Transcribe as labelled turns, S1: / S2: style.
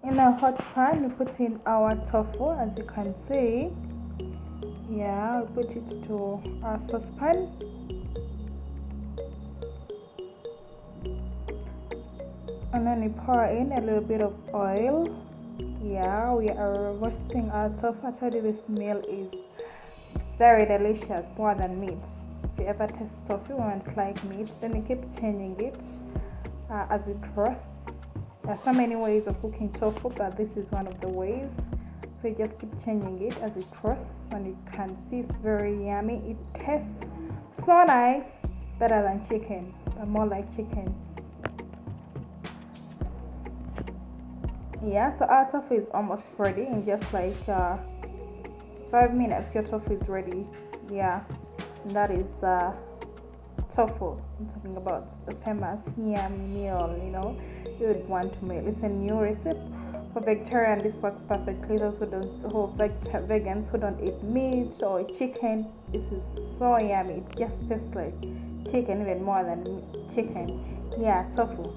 S1: In a hot pan, we put in our tofu, as you can see. Yeah, we put it to our saucepan. And then we pour in a little bit of oil. Yeah, we are roasting our tofu. I told you this meal is very delicious, more than meat. If you ever taste tofu and like meat, then you keep changing it as it roasts. There are so many ways of cooking tofu, but this is one of the ways. So you just keep changing it as it roasts, and you can see it's very yummy. It tastes so nice, better than chicken, but more like chicken. Yeah, so our tofu is almost ready. In just like 5 minutes, your tofu is ready. Yeah, and that is the tofu I'm talking about, the famous yummy meal. You would want to make. It's a new recipe for vegetarian. This works perfectly. Those vegans who don't eat meat or chicken, this is so yummy. It just tastes like chicken, even more than chicken. Yeah, tofu.